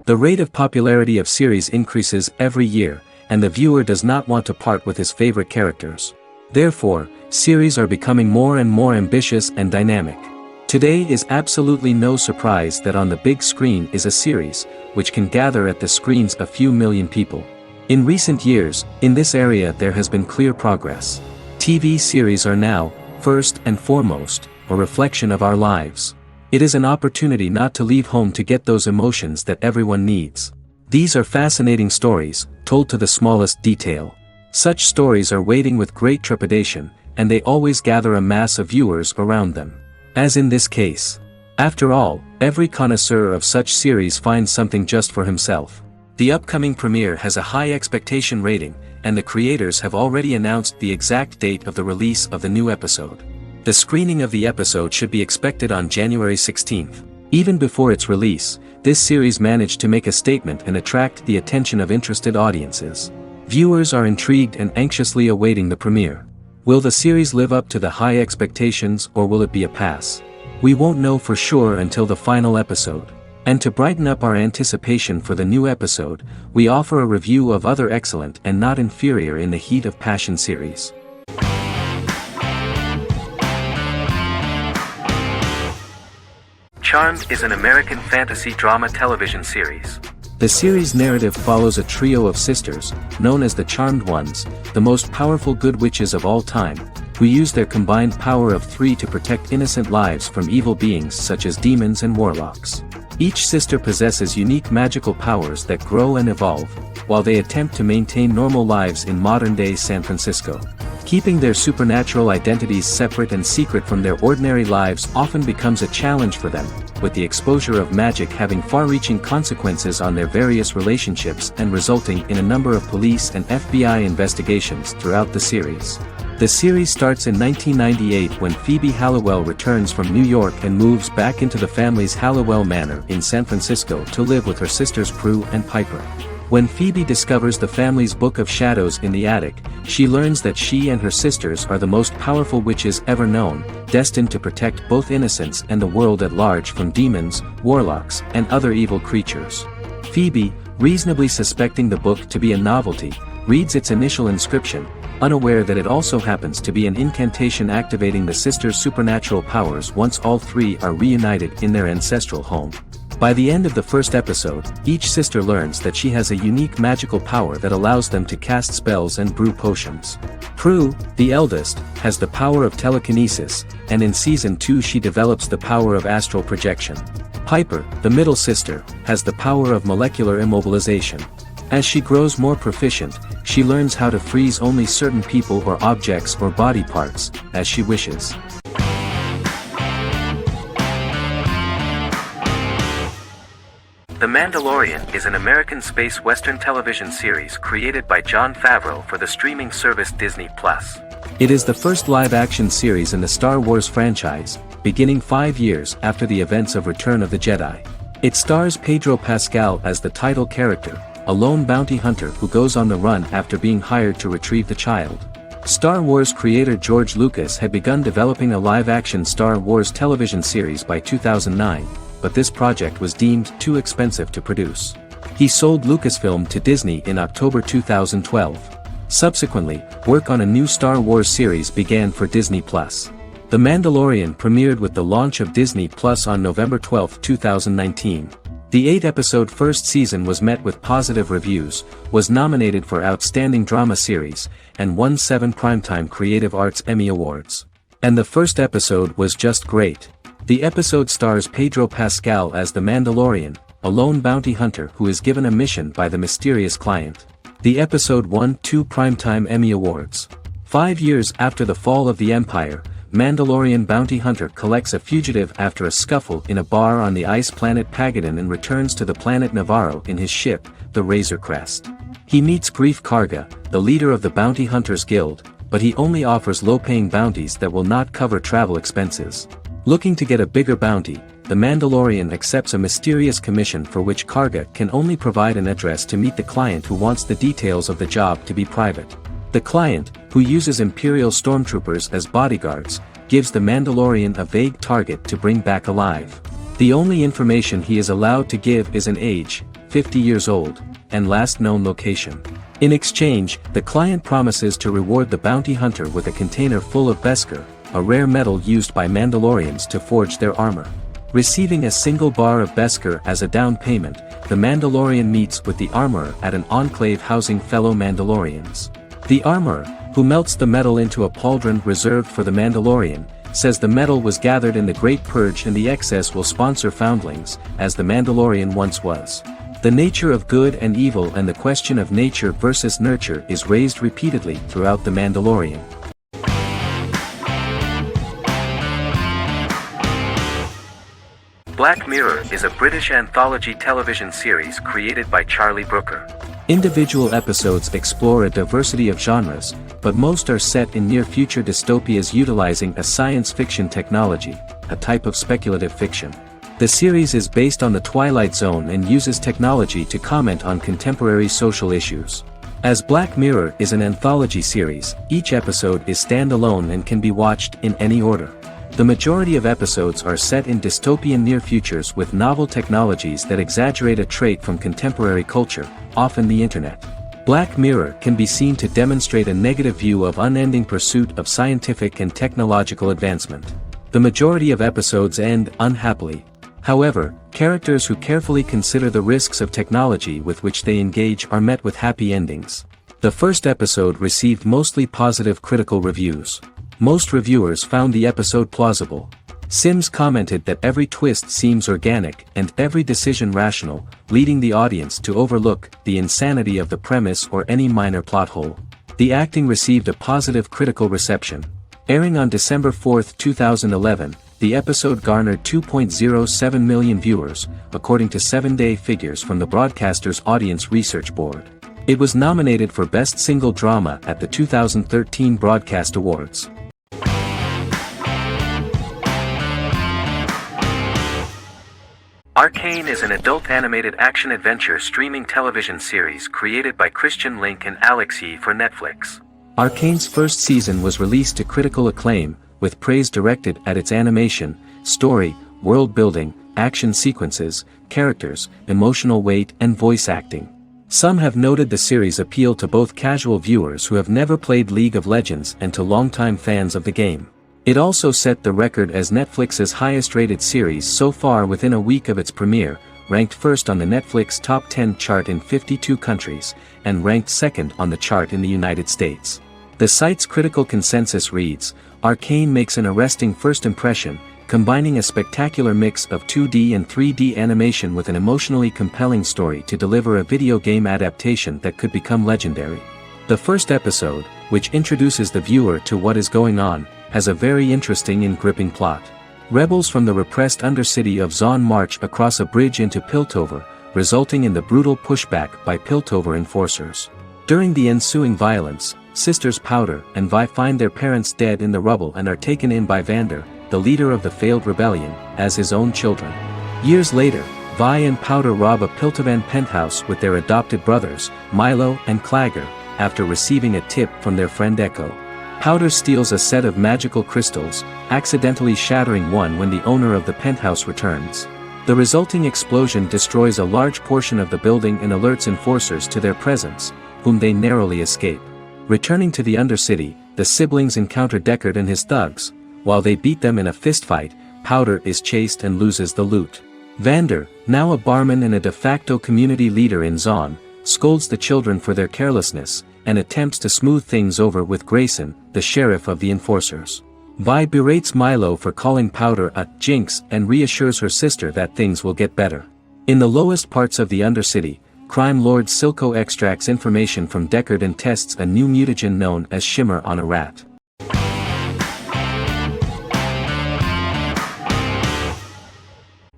The rate of popularity of series increases every year, and the viewer does not want to part with his favorite characters. Therefore, series are becoming more and more ambitious and dynamic. Today is absolutely no surprise that on the big screen is a series, which can gather at the screens a few million people. In recent years, in this area there has been clear progress. TV series are now, first and foremost, a reflection of our lives. It is an opportunity not to leave home to get those emotions that everyone needs. These are fascinating stories, told to the smallest detail. Such stories are waiting with great trepidation, and they always gather a mass of viewers around them. As in this case. After all, every connoisseur of such series finds something just for himself. The upcoming premiere has a high expectation rating, and the creators have already announced the exact date of the release of the new episode. The screening of the episode should be expected on January 16th. Even before its release, this series managed to make a statement and attract the attention of interested audiences. Viewers are intrigued and anxiously awaiting the premiere. Will the series live up to the high expectations, or will it be a pass? We won't know for sure until the final episode. And to brighten up our anticipation for the new episode, we offer a review of other excellent and not inferior in the Heat of Passion series. Charmed is an American fantasy drama television series. The series' narrative follows a trio of sisters, known as the Charmed Ones, the most powerful good witches of all time, who use their combined power of 3 to protect innocent lives from evil beings such as demons and warlocks. Each sister possesses unique magical powers that grow and evolve, while they attempt to maintain normal lives in modern-day San Francisco. Keeping their supernatural identities separate and secret from their ordinary lives often becomes a challenge for them, with the exposure of magic having far-reaching consequences on their various relationships and resulting in a number of police and FBI investigations throughout the series. The series starts in 1998 when Phoebe Halliwell returns from New York and moves back into the family's Halliwell Manor in San Francisco to live with her sisters Prue and Piper. When Phoebe discovers the family's Book of Shadows in the attic, she learns that she and her sisters are the most powerful witches ever known, destined to protect both innocents and the world at large from demons, warlocks, and other evil creatures. Phoebe, reasonably suspecting the book to be a novelty, reads its initial inscription, unaware that it also happens to be an incantation activating the sisters' supernatural powers once all three are reunited in their ancestral home. By the end of the first episode, each sister learns that she has a unique magical power that allows them to cast spells and brew potions. Prue, the eldest, has the power of telekinesis, and in Season 2 she develops the power of astral projection. Piper, the middle sister, has the power of molecular immobilization. As she grows more proficient, she learns how to freeze only certain people or objects or body parts, as she wishes. The Mandalorian is an American space western television series created by Jon Favreau for the streaming service Disney+. It is the first live-action series in the Star Wars franchise, beginning 5 years after the events of Return of the Jedi. It stars Pedro Pascal as the title character, a lone bounty hunter who goes on the run after being hired to retrieve the child. Star Wars creator George Lucas had begun developing a live-action Star Wars television series by 2009. But this project was deemed too expensive to produce. He sold Lucasfilm to Disney in October 2012. Subsequently, work on a new Star Wars series began for Disney+. The Mandalorian premiered with the launch of Disney+ on November 12, 2019. The 8-episode first season was met with positive reviews, was nominated for Outstanding Drama Series, and won 7 Primetime Creative Arts Emmy Awards. And the first episode was just great. The episode stars Pedro Pascal as the Mandalorian, a lone bounty hunter who is given a mission by the mysterious client. The episode won 2 Primetime Emmy Awards. 5 years after the fall of the Empire, Mandalorian bounty hunter collects a fugitive after a scuffle in a bar on the ice planet Pagadan and returns to the planet Navarro in his ship, the Razor Crest. He meets Grief Karga, the leader of the Bounty Hunters Guild, but he only offers low-paying bounties that will not cover travel expenses. Looking to get a bigger bounty, the Mandalorian accepts a mysterious commission for which Karga can only provide an address to meet the client who wants the details of the job to be private. The client, who uses Imperial stormtroopers as bodyguards, gives the Mandalorian a vague target to bring back alive. The only information he is allowed to give is an age, 50 years old, and last known location. In exchange, the client promises to reward the bounty hunter with a container full of Beskar, a rare metal used by Mandalorians to forge their armor. Receiving a single bar of Beskar as a down payment, the Mandalorian meets with the armorer at an enclave housing fellow Mandalorians. The armorer, who melts the metal into a pauldron reserved for the Mandalorian, says the metal was gathered in the Great Purge and the excess will sponsor foundlings, as the Mandalorian once was. The nature of good and evil and the question of nature versus nurture is raised repeatedly throughout The Mandalorian. Black Mirror is a British anthology television series created by Charlie Brooker. Individual episodes explore a diversity of genres, but most are set in near-future dystopias utilizing a science fiction technology, a type of speculative fiction. The series is based on the Twilight Zone and uses technology to comment on contemporary social issues. As Black Mirror is an anthology series, each episode is standalone and can be watched in any order. The majority of episodes are set in dystopian near futures with novel technologies that exaggerate a trait from contemporary culture, often the internet. Black Mirror can be seen to demonstrate a negative view of unending pursuit of scientific and technological advancement. The majority of episodes end unhappily. However, characters who carefully consider the risks of technology with which they engage are met with happy endings. The first episode received mostly positive critical reviews. Most reviewers found the episode plausible. Sims commented that every twist seems organic and every decision rational, leading the audience to overlook the insanity of the premise or any minor plot hole. The acting received a positive critical reception. Airing on December 4, 2011, the episode garnered 2.07 million viewers, according to 7-day figures from the broadcaster's Audience Research Board. It was nominated for Best Single Drama at the 2013 Broadcast Awards. Arcane is an adult animated action-adventure streaming television series created by Christian Link and Alex Yee for Netflix. Arcane's first season was released to critical acclaim, with praise directed at its animation, story, world-building, action sequences, characters, emotional weight and voice acting. Some have noted the series' appeal to both casual viewers who have never played League of Legends and to longtime fans of the game. It also set the record as Netflix's highest-rated series so far within a week of its premiere, ranked first on the Netflix Top 10 chart in 52 countries, and ranked second on the chart in the United States. The site's critical consensus reads, "Arcane makes an arresting first impression, combining a spectacular mix of 2D and 3D animation with an emotionally compelling story to deliver a video game adaptation that could become legendary." The first episode, which introduces the viewer to what is going on, has a very interesting and gripping plot. Rebels from the repressed undercity of Zon march across a bridge into Piltover, resulting in the brutal pushback by Piltover enforcers. During the ensuing violence, sisters Powder and Vi find their parents dead in the rubble and are taken in by Vander, the leader of the failed rebellion, as his own children. Years later, Vi and Powder rob a Piltovan penthouse with their adopted brothers, Milo and Clagger, after receiving a tip from their friend Echo. Powder steals a set of magical crystals, accidentally shattering one when the owner of the penthouse returns. The resulting explosion destroys a large portion of the building and alerts enforcers to their presence, whom they narrowly escape. Returning to the Undercity, the siblings encounter Deckard and his thugs. While they beat them in a fistfight, Powder is chased and loses the loot. Vander, now a barman and a de facto community leader in Zon, scolds the children for their carelessness, and attempts to smooth things over with Grayson, the sheriff of the enforcers. Vi berates Milo for calling Powder a jinx and reassures her sister that things will get better. In the lowest parts of the Undercity, crime lord Silco extracts information from Deckard and tests a new mutagen known as Shimmer on a rat.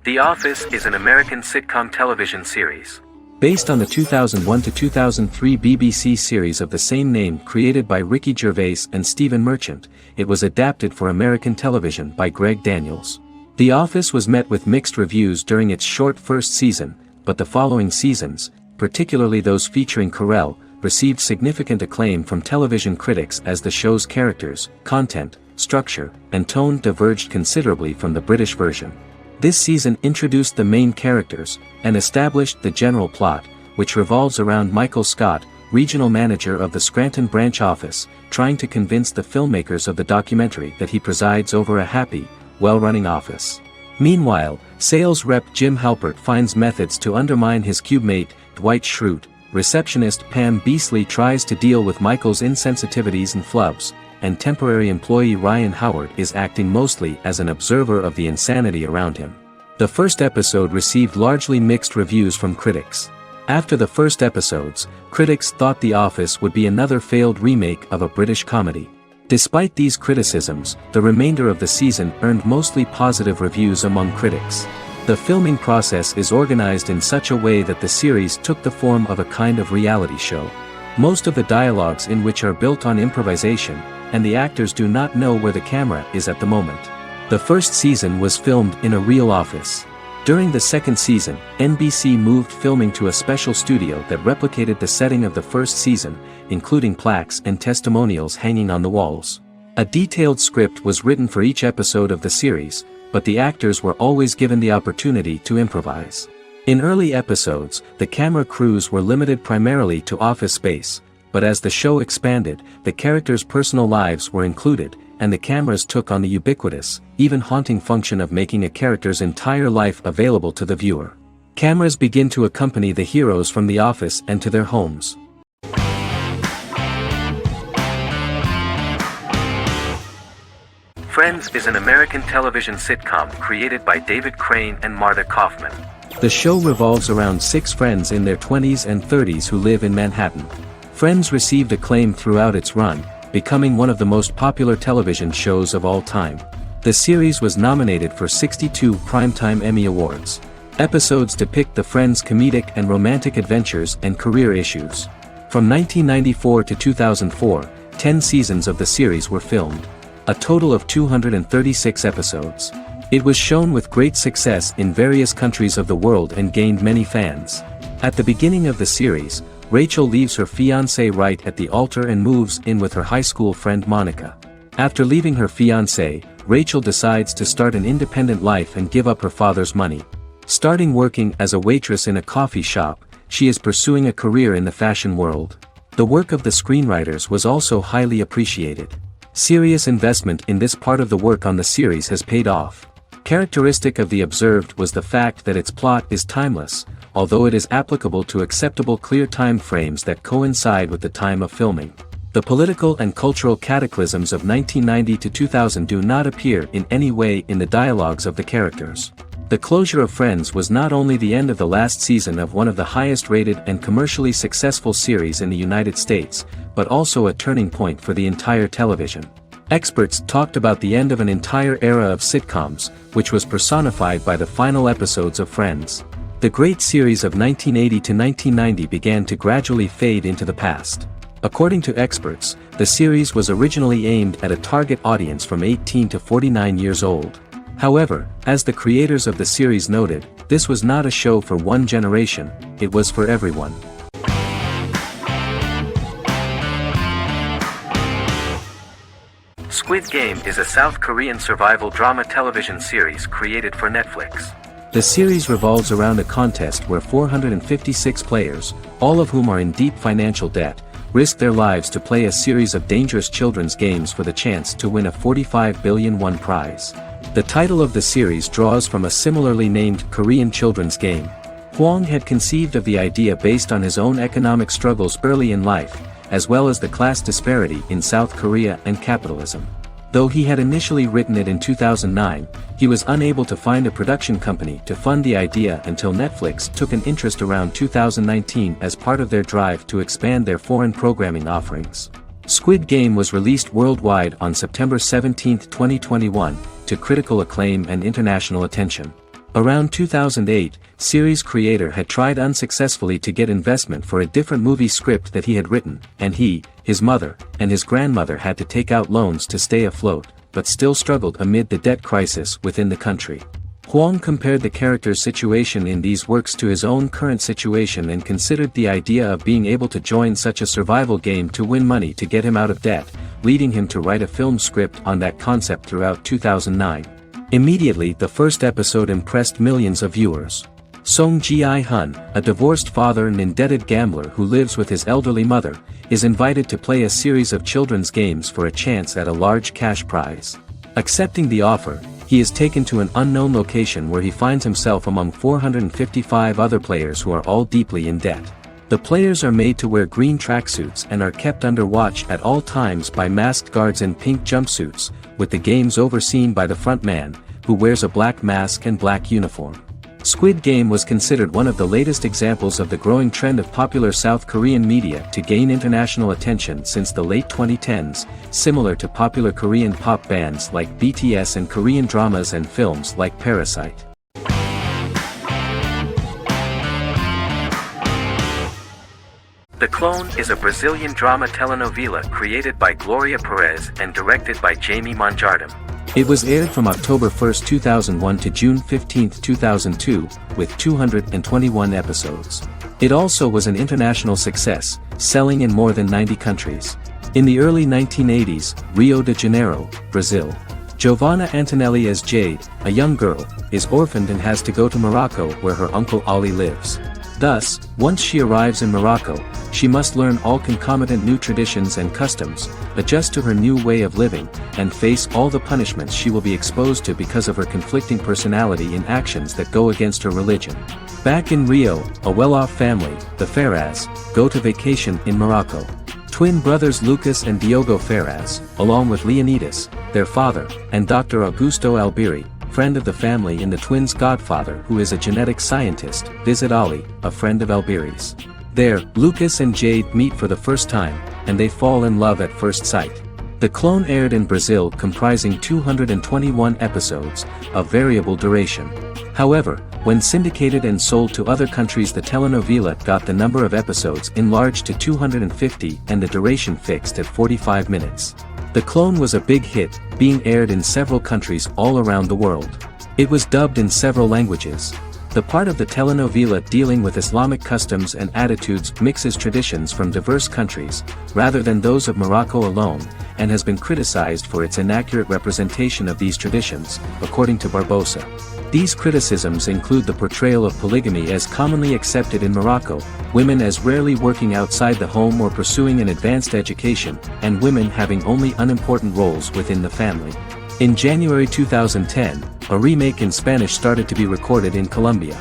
The Office is an American sitcom television series. Based on the 2001 to 2003 BBC series of the same name created by Ricky Gervais and Stephen Merchant, it was adapted for American television by Greg Daniels. The Office was met with mixed reviews during its short first season, but the following seasons, particularly those featuring Carell, received significant acclaim from television critics as the show's characters, content, structure, and tone diverged considerably from the British version. This season introduced the main characters, and established the general plot, which revolves around Michael Scott, regional manager of the Scranton branch office, trying to convince the filmmakers of the documentary that he presides over a happy, well-running office. Meanwhile, sales rep Jim Halpert finds methods to undermine his cube-mate, Dwight Schrute. Receptionist Pam Beasley tries to deal with Michael's insensitivities and flubs, and temporary employee Ryan Howard is acting mostly as an observer of the insanity around him. The first episode received largely mixed reviews from critics. After the first episodes, critics thought The Office would be another failed remake of a British comedy. Despite these criticisms, the remainder of the season earned mostly positive reviews among critics. The filming process is organized in such a way that the series took the form of a kind of reality show. Most of the dialogues in which are built on improvisation, and the actors do not know where the camera is at the moment. The first season was filmed in a real office. During the second season, NBC moved filming to a special studio that replicated the setting of the first season, including plaques and testimonials hanging on the walls. A detailed script was written for each episode of the series, but the actors were always given the opportunity to improvise. In early episodes, the camera crews were limited primarily to office space, but as the show expanded, the characters' personal lives were included, and the cameras took on the ubiquitous, even haunting function of making a character's entire life available to the viewer. Cameras begin to accompany the heroes from the office and to their homes. Friends is an American television sitcom created by David Crane and Martha Kaufman. The show revolves around 6 friends in their 20s and 30s who live in Manhattan. Friends received acclaim throughout its run, becoming one of the most popular television shows of all time. The series was nominated for 62 Primetime Emmy Awards. Episodes depict the friends' comedic and romantic adventures and career issues. From 1994 to 2004, 10 seasons of the series were filmed. A total of 236 episodes. It was shown with great success in various countries of the world and gained many fans. At the beginning of the series, Rachel leaves her fiancé right at the altar and moves in with her high school friend Monica. After leaving her fiancé, Rachel decides to start an independent life and give up her father's money. Starting working as a waitress in a coffee shop, she is pursuing a career in the fashion world. The work of the screenwriters was also highly appreciated. Serious investment in this part of the work on the series has paid off. Characteristic of The Observed was the fact that its plot is timeless, although it is applicable to acceptable clear time frames that coincide with the time of filming. The political and cultural cataclysms of 1990 to 2000 do not appear in any way in the dialogues of the characters. The closure of Friends was not only the end of the last season of one of the highest-rated and commercially successful series in the United States, but also a turning point for the entire television. Experts talked about the end of an entire era of sitcoms, which was personified by the final episodes of Friends. The great series of 1980 to 1990 began to gradually fade into the past. According to experts, the series was originally aimed at a target audience from 18 to 49 years old. However, as the creators of the series noted, this was not a show for one generation, it was for everyone. Squid Game is a South Korean survival drama television series created for Netflix. The series revolves around a contest where 456 players, all of whom are in deep financial debt, risk their lives to play a series of dangerous children's games for the chance to win a 45 billion won prize. The title of the series draws from a similarly named Korean children's game. Hwang had conceived of the idea based on his own economic struggles early in life, as well as the class disparity in South Korea and capitalism. Though he had initially written it in 2009, he was unable to find a production company to fund the idea until Netflix took an interest around 2019 as part of their drive to expand their foreign programming offerings. Squid Game was released worldwide on September 17, 2021, to critical acclaim and international attention. Around 2008, series creator had tried unsuccessfully to get investment for a different movie script that he had written, and he, his mother, and his grandmother had to take out loans to stay afloat, but still struggled amid the debt crisis within the country. Hwang compared the character's situation in these works to his own current situation and considered the idea of being able to join such a survival game to win money to get him out of debt, leading him to write a film script on that concept throughout 2009. Immediately the first episode impressed millions of viewers. Song Ji-hun, a divorced father and indebted gambler who lives with his elderly mother, is invited to play a series of children's games for a chance at a large cash prize. Accepting the offer, he is taken to an unknown location where he finds himself among 455 other players who are all deeply in debt. The players are made to wear green tracksuits and are kept under watch at all times by masked guards in pink jumpsuits, with the games overseen by the front man, who wears a black mask and black uniform. Squid Game was considered one of the latest examples of the growing trend of popular South Korean media to gain international attention since the late 2010s, similar to popular Korean pop bands like BTS and Korean dramas and films like Parasite. The Clone is a Brazilian drama telenovela created by Gloria Perez and directed by Jamie Monjardim. It was aired from October 1, 2001 to June 15, 2002, with 221 episodes. It also was an international success, selling in more than 90 countries. In the early 1980s, Rio de Janeiro, Brazil. Giovanna Antonelli as Jade, a young girl, is orphaned and has to go to Morocco where her uncle Ali lives. Thus, once she arrives in Morocco, she must learn all concomitant new traditions and customs, adjust to her new way of living, and face all the punishments she will be exposed to because of her conflicting personality in actions that go against her religion. Back in Rio, a well-off family, the Ferraz, go to vacation in Morocco. Twin brothers Lucas and Diogo Ferraz, along with Leonidas, their father, and Dr. Augusto Albiri, friend of the family and the twins' godfather who is a genetic scientist, visit Ali, a friend of Albiri's. There, Lucas and Jade meet for the first time, and they fall in love at first sight. The Clone aired in Brazil comprising 221 episodes, of variable duration. However, when syndicated and sold to other countries, the telenovela got the number of episodes enlarged to 250 and the duration fixed at 45 minutes. The Clone was a big hit, being aired in several countries all around the world. It was dubbed in several languages. The part of the telenovela dealing with Islamic customs and attitudes mixes traditions from diverse countries, rather than those of Morocco alone, and has been criticized for its inaccurate representation of these traditions, according to Barbosa. These criticisms include the portrayal of polygamy as commonly accepted in Morocco, women as rarely working outside the home or pursuing an advanced education, and women having only unimportant roles within the family. In January 2010, a remake in Spanish started to be recorded in Colombia.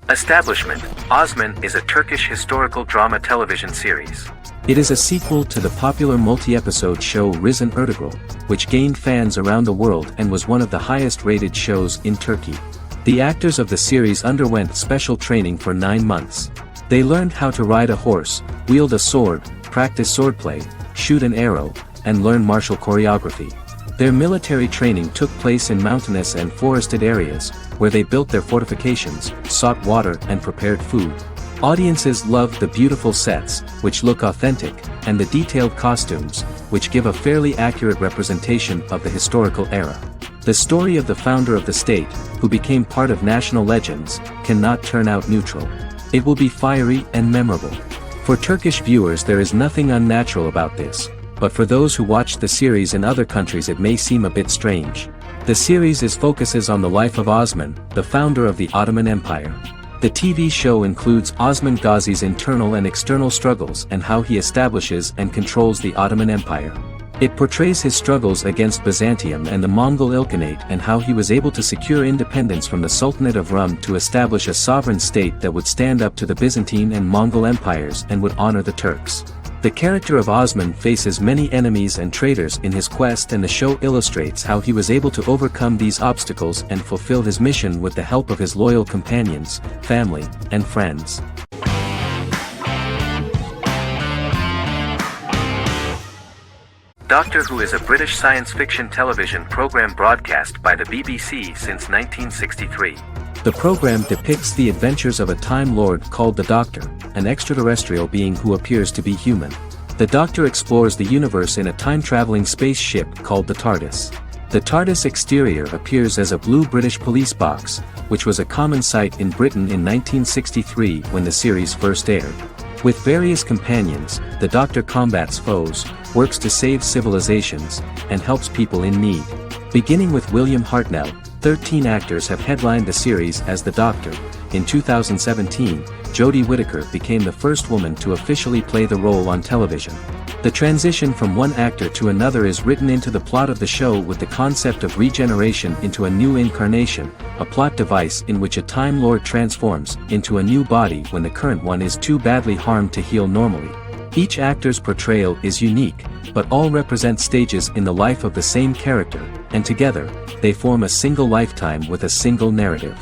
Establishment: Osman is a Turkish historical drama television series. It is a sequel to the popular multi-episode show Risen Ertugrul, which gained fans around the world and was one of the highest-rated shows in Turkey. The actors of the series underwent special training for 9 months. They learned how to ride a horse, wield a sword, practice swordplay, shoot an arrow, and learn martial choreography. Their military training took place in mountainous and forested areas, where they built their fortifications, sought water and prepared food. Audiences loved the beautiful sets, which look authentic, and the detailed costumes, which give a fairly accurate representation of the historical era. The story of the founder of the state, who became part of national legends, cannot turn out neutral. It will be fiery and memorable. For Turkish viewers there is nothing unnatural about this, but for those who watch the series in other countries it may seem a bit strange. The series focuses on the life of Osman, the founder of the Ottoman Empire. The TV show includes Osman Ghazi's internal and external struggles and how he establishes and controls the Ottoman Empire. It portrays his struggles against Byzantium and the Mongol Ilkhanate and how he was able to secure independence from the Sultanate of Rum to establish a sovereign state that would stand up to the Byzantine and Mongol empires and would honor the Turks. The character of Osman faces many enemies and traitors in his quest, and the show illustrates how he was able to overcome these obstacles and fulfill his mission with the help of his loyal companions, family, and friends. Doctor Who is a British science fiction television program broadcast by the BBC since 1963. The program depicts the adventures of a Time Lord called the Doctor, an extraterrestrial being who appears to be human. The Doctor explores the universe in a time-traveling spaceship called the TARDIS. The TARDIS exterior appears as a blue British police box, which was a common sight in Britain in 1963 when the series first aired. With various companions, the Doctor combats foes, works to save civilizations, and helps people in need. Beginning with William Hartnell, 13 actors have headlined the series as the Doctor. In 2017, Jodie Whittaker became the first woman to officially play the role on television. The transition from one actor to another is written into the plot of the show with the concept of regeneration into a new incarnation, a plot device in which a Time Lord transforms into a new body when the current one is too badly harmed to heal normally. Each actor's portrayal is unique, but all represent stages in the life of the same character, and together, they form a single lifetime with a single narrative.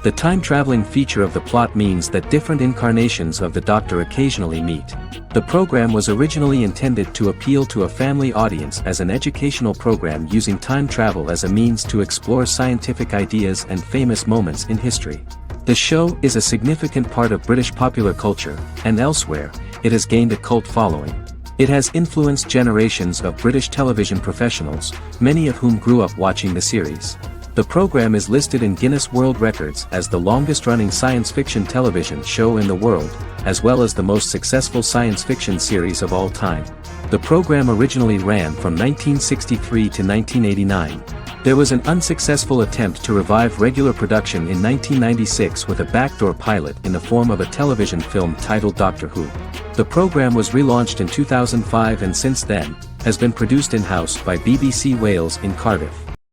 The time-traveling feature of the plot means that different incarnations of the Doctor occasionally meet. The program was originally intended to appeal to a family audience as an educational program using time travel as a means to explore scientific ideas and famous moments in history. The show is a significant part of British popular culture, and elsewhere, it has gained a cult following. It has influenced generations of British television professionals, many of whom grew up watching the series. The program is listed in Guinness World Records as the longest-running science fiction television show in the world, as well as the most successful science fiction series of all time. The program originally ran from 1963 to 1989. There was an unsuccessful attempt to revive regular production in 1996 with a backdoor pilot in the form of a television film titled Doctor Who. The program was relaunched in 2005 and since then, has been produced in-house by BBC Wales in Cardiff.